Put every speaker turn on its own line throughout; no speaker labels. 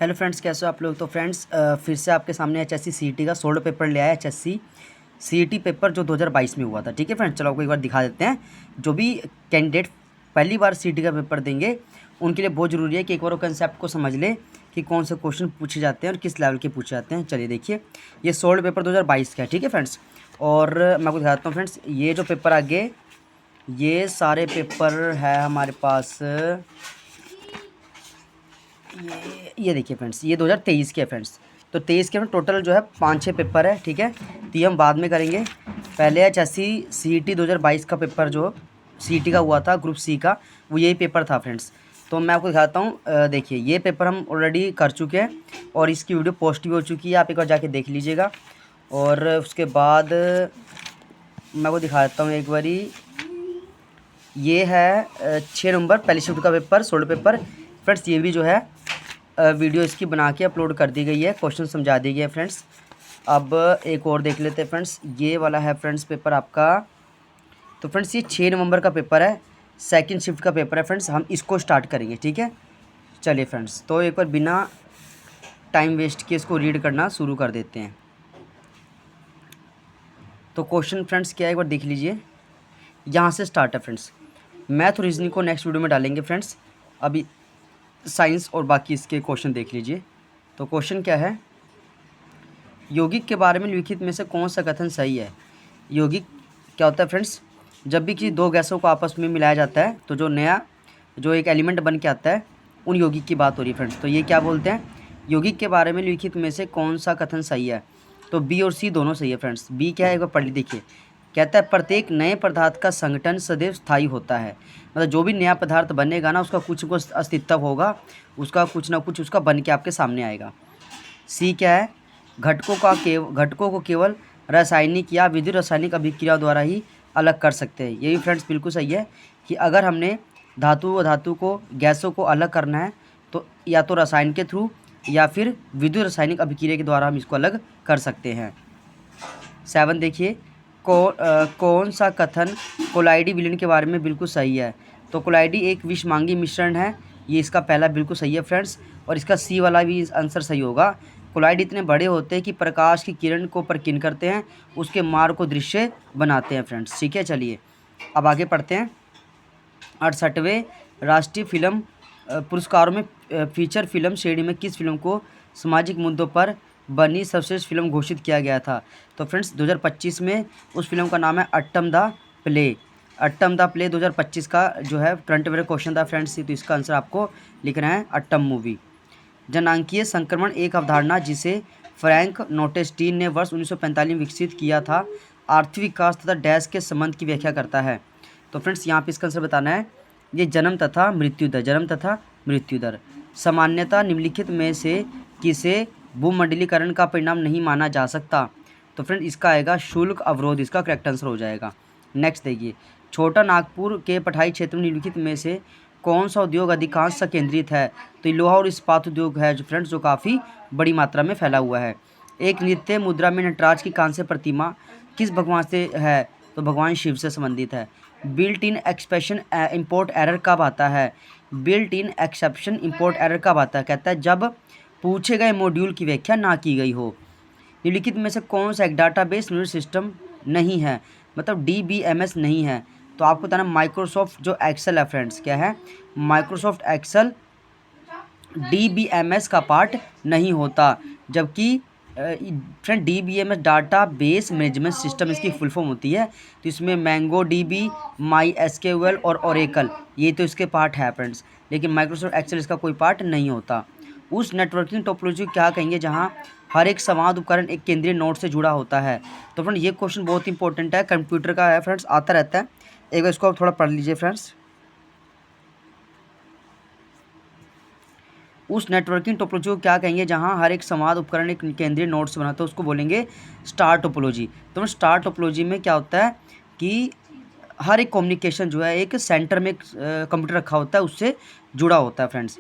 Hello friends, कैसे हो आप लोग। तो फ्रेंड्स फिर से आपके सामने एचएससी सीईटी का सोल्ड पेपर ले आया। एचएससी सीईटी पेपर जो 2022 में हुआ था। ठीक है फ्रेंड्स, चलो आपको एक बार दिखा देते हैं। जो भी कैंडिडेट पहली बार सीईटी का पेपर देंगे उनके लिए बहुत ज़रूरी है कि एक बार वो कंसेप्ट को समझ ले कि कौन से क्वेश्चन पूछे जाते हैं और किस लेवल के पूछे जाते हैं। चलिए देखिए, ये सोल्ड पेपर 2022 का है। ठीक है फ्रेंड्स, और मैं आपको दिखाता हूँ फ्रेंड्स, ये जो पेपर आगे ये सारे पेपर है हमारे पास। ये देखिए फ्रेंड्स, ये 2023 के है फ्रेंड्स। तो 23 के में टोटल जो है 5-6 पेपर है। ठीक है, तो ये हम बाद में करेंगे। पहले एचएससी सीईटी 2022 का पेपर जो सीईटी का हुआ था ग्रुप सी का, वो यही पेपर था फ्रेंड्स। तो मैं आपको दिखाता हूँ। देखिए, ये पेपर हम ऑलरेडी कर चुके हैं और इसकी वीडियो पोस्ट भी हो चुकी है, आप एक बार जाके देख लीजिएगा। और उसके बाद मैं आपको दिखा देता हूँ एक बारी। ये है 6 नवंबर पहली शिफ्ट का पेपर, सोल्ड पेपर फ्रेंड्स। ये भी जो है वीडियो इसकी बना के अपलोड कर दी गई है, क्वेश्चन समझा दी गई है फ्रेंड्स। अब एक और देख लेते हैं फ्रेंड्स, ये वाला है फ्रेंड्स पेपर आपका। तो फ्रेंड्स ये 6 नवंबर का पेपर है, सेकंड शिफ्ट का पेपर है फ्रेंड्स। हम इसको स्टार्ट करेंगे। ठीक है, चलिए फ्रेंड्स, तो एक बार बिना टाइम वेस्ट किए इसको रीड करना शुरू कर देते हैं। तो क्वेश्चन फ्रेंड्स क्या है एक बार देख लीजिए, यहाँ से स्टार्ट है फ्रेंड्स। मैथ और रीजनिंग को नेक्स्ट वीडियो में डालेंगे फ्रेंड्स, अभी साइंस और बाकी इसके क्वेश्चन देख लीजिए। तो क्वेश्चन क्या है, यौगिक के बारे में लिखित में से कौन सा कथन सही है। यौगिक क्या होता है फ्रेंड्स, जब भी किसी दो गैसों को आपस में मिलाया जाता है तो जो नया जो एक एलिमेंट बन के आता है, उन यौगिक की बात हो रही है फ्रेंड्स। तो ये क्या बोलते हैं, यौगिक के बारे में लिखित में से कौन सा कथन सही है। तो बी और सी दोनों सही है फ्रेंड्स। बी क्या है एक बार पढ़ ली देखिए, कहता है प्रत्येक नए पदार्थ का संगठन सदैव स्थायी होता है। मतलब जो भी नया पदार्थ बनेगा ना, उसका कुछ कुछ अस्तित्व होगा, उसका कुछ ना कुछ उसका बन के आपके सामने आएगा। सी क्या है, घटकों को केवल रासायनिक या विद्युत रासायनिक अभिक्रिया द्वारा ही अलग कर सकते हैं। ये भी फ्रेंड्स बिल्कुल सही है कि अगर हमने धातु व धातु को गैसों को अलग करना है तो या तो रसायन के थ्रू या फिर विद्युत रासायनिक अभिक्रिया के द्वारा हम इसको अलग कर सकते हैं। 7 देखिए, कौन सा कथन कोलाइडी विलयन के बारे में बिल्कुल सही है। तो कोलाइडी एक विषमांगी मिश्रण है, ये इसका पहला बिल्कुल सही है फ्रेंड्स। और इसका सी वाला भी आंसर सही होगा। कोलाइड इतने बड़े होते हैं कि प्रकाश की किरण को परकीन करते हैं, उसके मार्ग को दृश्य बनाते हैं फ्रेंड्स। ठीक है, चलिए अब आगे पढ़ते हैं। 68वें राष्ट्रीय फिल्म पुरस्कारों में फीचर फिल्म श्रेणी में किस फिल्म को सामाजिक मुद्दों पर बनी सर्वश्रेष्ठ फिल्म घोषित किया गया था। तो फ्रेंड्स 2025 में उस फिल्म का नाम है Attam the play. Attam the play 2025 का जो है करंट अफेयर क्वेश्चन था फ्रेंड्स। तो इसका आंसर आपको लिखना है अट्टम मूवी। जनांकीय संक्रमण एक अवधारणा जिसे फ्रैंक नोटेस्टीन ने वर्ष 1945 में विकसित किया था, आर्थिक विकास तथा डैश के संबंध की व्याख्या करता है। तो फ्रेंड्स यहाँ पे इसका आंसर बताना है, ये जन्म तथा मृत्यु दर सामान्यतः निम्नलिखित में से किसे भूमंडलीकरण का परिणाम नहीं माना जा सकता। तो फ्रेंड इसका आएगा शुल्क अवरोध, इसका करेक्ट आंसर हो जाएगा। नेक्स्ट देखिए, छोटा नागपुर के पठारी क्षेत्र में निम्नलिखित में से कौन सा उद्योग अधिकांश केंद्रित है। तो ये लोहा और इस्पात उद्योग है जो फ्रेंड्स, जो काफ़ी बड़ी मात्रा में फैला हुआ है। एक नृत्य मुद्रा में नटराज की कांस्य प्रतिमा किस भगवान से है। तो भगवान शिव से संबंधित है। Built in expression import error कब आता है। Built in exception import error कब आता है, कहता है जब पूछे गए मॉड्यूल की व्याख्या ना की गई हो। निम्नलिखित में से कौन सा एक डाटाबेस मैनेजमेंट सिस्टम नहीं है, मतलब DBMS नहीं है। तो आपको बताना माइक्रोसॉफ्ट जो एक्सेल है फ्रेंड्स, क्या है माइक्रोसॉफ्ट एक्सेल DBMS का पार्ट नहीं होता। जबकि friend DBMS data base management system इसकी फुल फॉर्म होती है। तो इसमें मैंगो DB, MySQL और ओरेकल ये तो इसके पार्ट है फ्रेंड्स, लेकिन माइक्रोसॉफ्ट एक्सेल इसका कोई पार्ट नहीं होता। उस नेटवर्किंग टोपोलॉजी क्या कहेंगे जहां हर एक संवाद उपकरण एक केंद्रीय नोड से जुड़ा होता है। तो फ्रेंड ये क्वेश्चन बहुत इंपॉर्टेंट है, कंप्यूटर का है फ्रेंड्स, आता रहता है। एक बार इसको आप थोड़ा पढ़ लीजिए फ्रेंड्स। उस नेटवर्किंग टोपोलॉजी को क्या कहेंगे जहां हर एक संवाद उपकरण एक केंद्रीय नोड से बनाता है, उसको बोलेंगे स्टार टोपोलॉजी। तो स्टार टोपोलॉजी में क्या होता है कि हर एक कम्युनिकेशन जो है एक सेंटर में कंप्यूटर रखा होता है, उससे जुड़ा होता है फ्रेंड्स।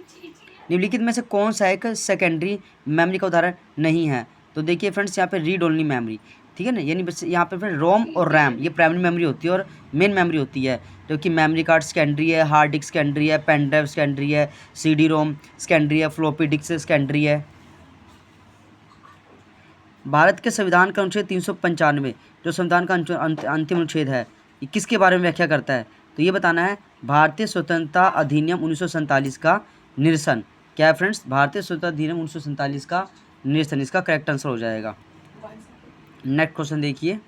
निम्नलिखित में से कौन सा एक सेकेंडरी मेमोरी का उदाहरण नहीं है। तो देखिए फ्रेंड्स, यहाँ पे रीड ओनली मेमोरी, ठीक है ना। यानी बस यहाँ पे फिर रोम और रैम ये प्राइमरी मेमोरी होती है और मेन मेमोरी होती है, जो कि मेमोरी कार्ड सेकेंडरी है, हार्ड डिस्क सेकेंडरी है, पेन ड्राइव सेकेंडरी है, CD रोम सेकेंडरी है, फ्लॉपी डिस्क सेकेंडरी है। भारत के संविधान का अनुच्छेद 395 जो संविधान का अंतिम अनुच्छेद है, ये किसके बारे में व्याख्या करता है? तो ये बताना है भारतीय स्वतंत्रता अधिनियम 1947 का निरसन। क्या है फ्रेंड्स? भारतीय स्वतंत्रता अधिनियम 1947 का निरसन, इसका करेक्ट आंसर हो जाएगा। नेक्स्ट क्वेश्चन देखिए,